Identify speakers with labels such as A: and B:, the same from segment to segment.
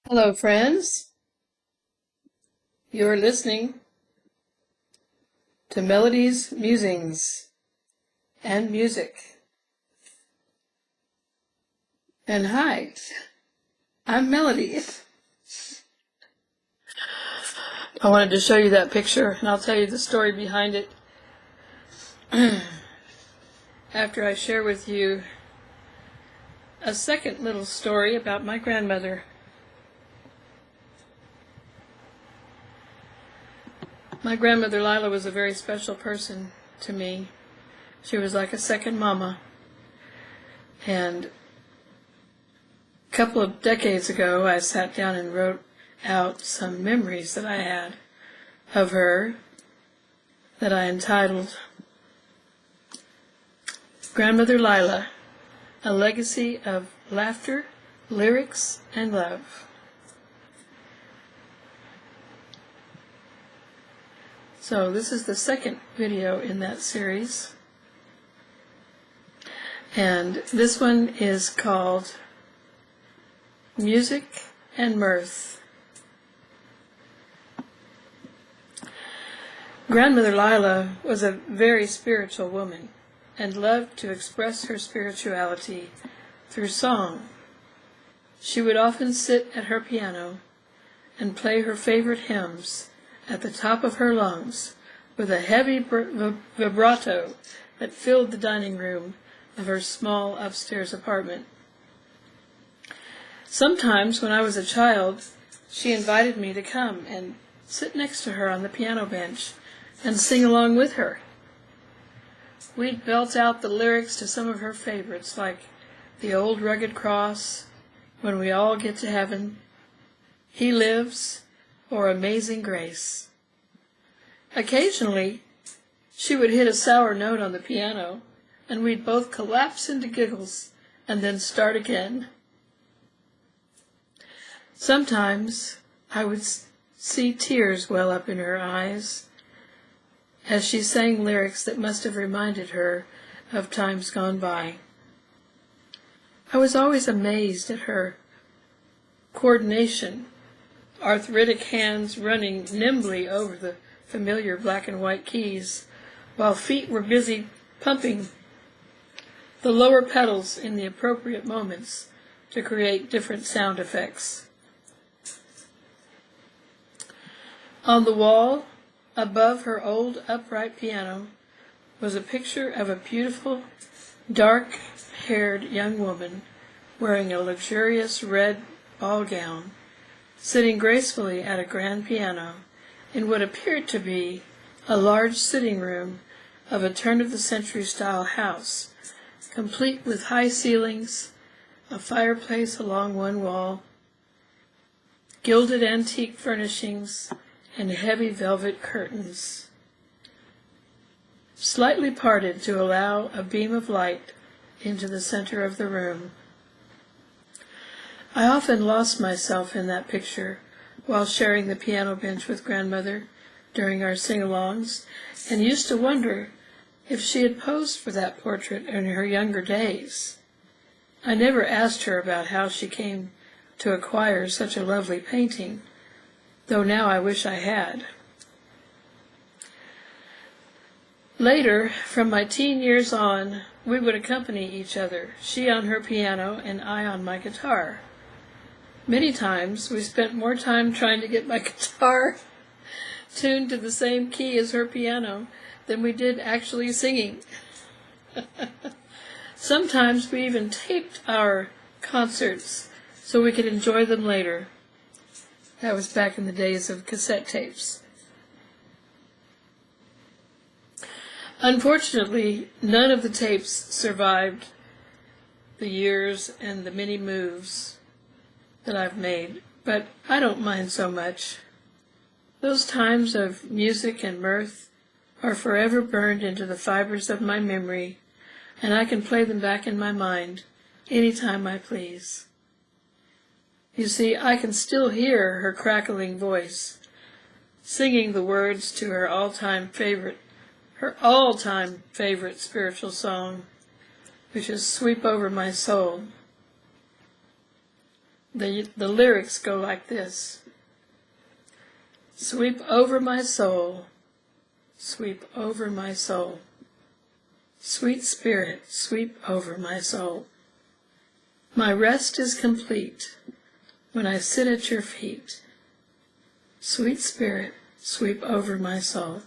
A: Hello, friends. You're listening to Melodies, Musings, and Music. And hi, I'm Melody. I wanted to show you that picture, and I'll tell you the story behind it after I share with you a second little story about my grandmother. My grandmother Lila was a very special person to me. She was like a second mama. And a couple of decades ago, I sat down and wrote out some memories that I had of her that I entitled Grandmother Lila, a Legacy of Laughter, Lyrics, and Love. So this is the second video in that series, and this one is called Music and Mirth. Grandmother Lila was a very spiritual woman and loved to express her spirituality through song. She would often sit at her piano and play her favorite hymns at the top of her lungs with a heavy vibrato that filled the dining room of her small upstairs apartment. Sometimes when I was a child, she invited me to come and sit next to her on the piano bench and sing along with her. We'd belt out the lyrics to some of her favorites, like The Old Rugged Cross, When We All Get to Heaven, He Lives, or Amazing Grace. Occasionally, she would hit a sour note on the piano, and we'd both collapse into giggles and then start again. Sometimes I would see tears well up in her eyes as she sang lyrics that must have reminded her of times gone by. I was always amazed at her coordination, arthritic hands running nimbly over the familiar black and white keys, while feet were busy pumping the lower pedals in the appropriate moments to create different sound effects. On the wall, above her old upright piano, was a picture of a beautiful, dark-haired young woman wearing a luxurious red ball gown, sitting gracefully at a grand piano in what appeared to be a large sitting room of a turn-of-the-century style house, complete with high ceilings, a fireplace along one wall, gilded antique furnishings, and heavy velvet curtains, slightly parted to allow a beam of light into the center of the room. I often lost myself in that picture while sharing the piano bench with Grandmother during our sing-alongs, and used to wonder if she had posed for that portrait in her younger days. I never asked her about how she came to acquire such a lovely painting, though now I wish I had. Later, from my teen years on, we would accompany each other, she on her piano and I on my guitar. Many times we spent more time trying to get my guitar tuned to the same key as her piano than we did actually singing. Sometimes we even taped our concerts so we could enjoy them later. That was back in the days of cassette tapes. Unfortunately, none of the tapes survived the years and the many moves that I've made, but I don't mind so much. Those times of music and mirth are forever burned into the fibers of my memory, and I can play them back in my mind anytime I please. You see, I can still hear her crackling voice, singing the words to her all-time favorite spiritual song, which is Sweep Over My Soul. the lyrics go like this. Sweep over my soul, sweep over my soul. Sweet Spirit, sweep over my soul. My rest is complete when I sit at your feet. Sweet Spirit, sweep over my soul.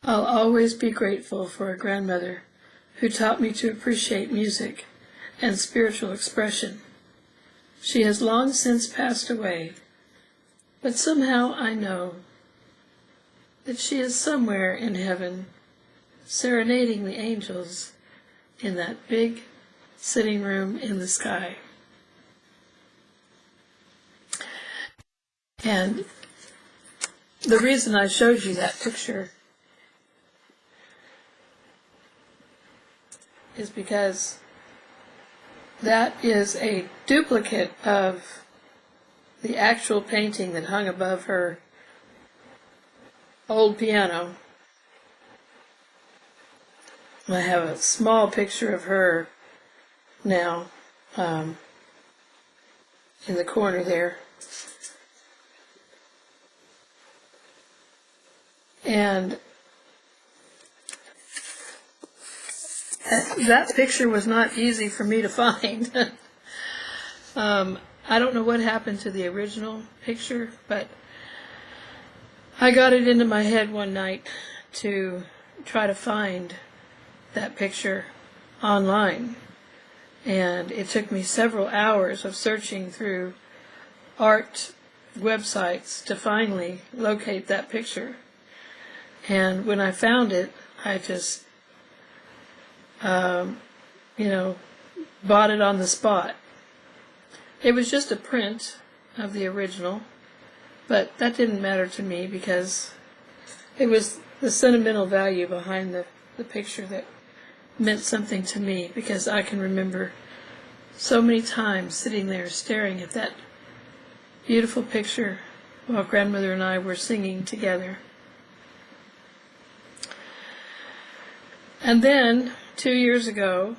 A: I'll always be grateful for a grandmother who taught me to appreciate music and spiritual expression. She has long since passed away, but somehow I know that she is somewhere in heaven, serenading the angels in that big sitting room in the sky. And the reason I showed you that picture is because that is a duplicate of the actual painting that hung above her old piano. I have a small picture of her now in the corner there. And that picture was not easy for me to find. I don't know what happened to the original picture, but I got it into my head one night to try to find that picture online. And it took me several hours of searching through art websites to finally locate that picture. And when I found it, I just, bought it on the spot. It was just a print of the original, but that didn't matter to me because it was the sentimental value behind the picture that meant something to me, because I can remember so many times sitting there staring at that beautiful picture while Grandmother and I were singing together. And then 2 years ago,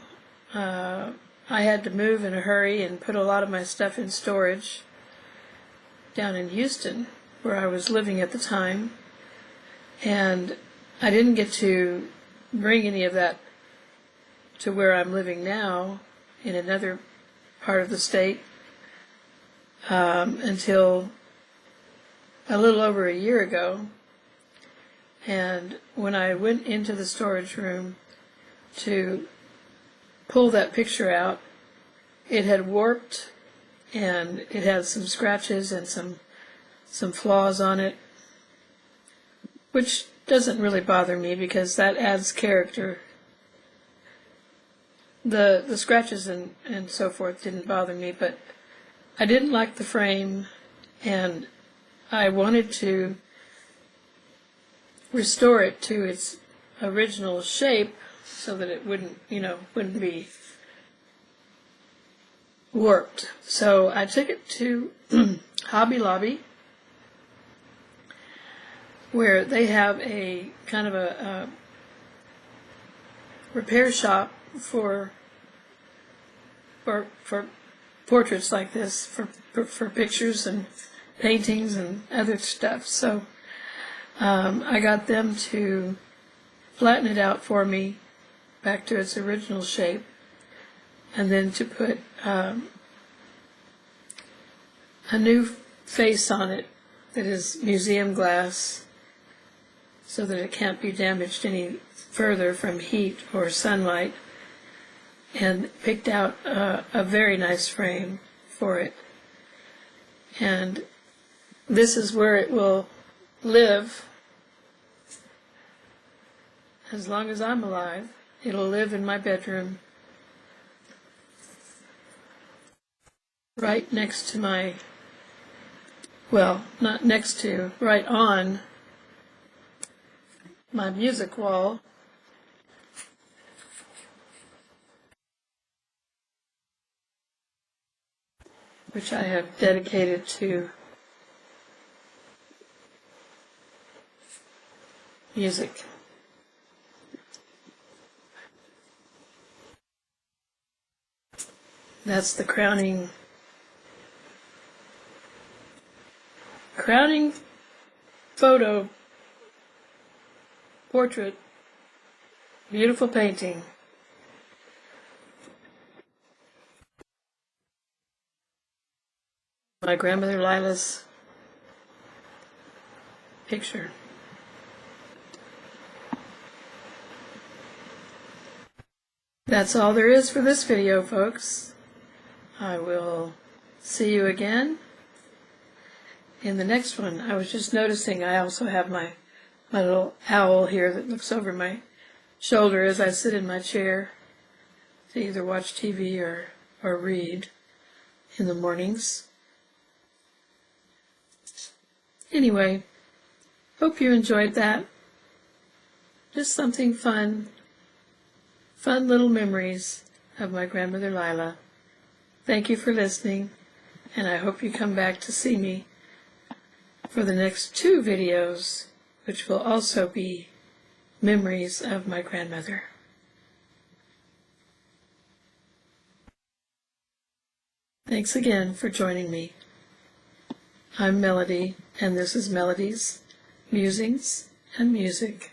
A: I had to move in a hurry and put a lot of my stuff in storage down in Houston, where I was living at the time. And I didn't get to bring any of that to where I'm living now in another part of the state until a little over a year ago. And when I went into the storage room to pull that picture out, it had warped and it had some scratches and some flaws on it, which doesn't really bother me because that adds character. The scratches and so forth didn't bother me, but I didn't like the frame, and I wanted to restore it to its original shape so that it wouldn't be warped. So I took it to Hobby Lobby, where they have a kind of a repair shop for portraits like this, for pictures and paintings and other stuff. So I got them to flatten it out for me back to its original shape, and then to put a new face on it that is museum glass so that it can't be damaged any further from heat or sunlight, and picked out a very nice frame for it. And this is where it will live as long as I'm alive. It'll live in my bedroom, right next to my, well, not next to, right on my music wall, which I have dedicated to music. That's the crowning photo portrait. Beautiful painting. My grandmother Lila's picture. That's all there is for this video, folks. I will see you again in the next one. I was just noticing I also have my little owl here that looks over my shoulder as I sit in my chair to either watch TV or read in the mornings. Anyway, hope you enjoyed that. Just something fun little memories of my grandmother Lila. Thank you for listening, and I hope you come back to see me for the next 2 videos, which will also be memories of my grandmother. Thanks again for joining me. I'm Melody, and this is Melody's Musings and Music.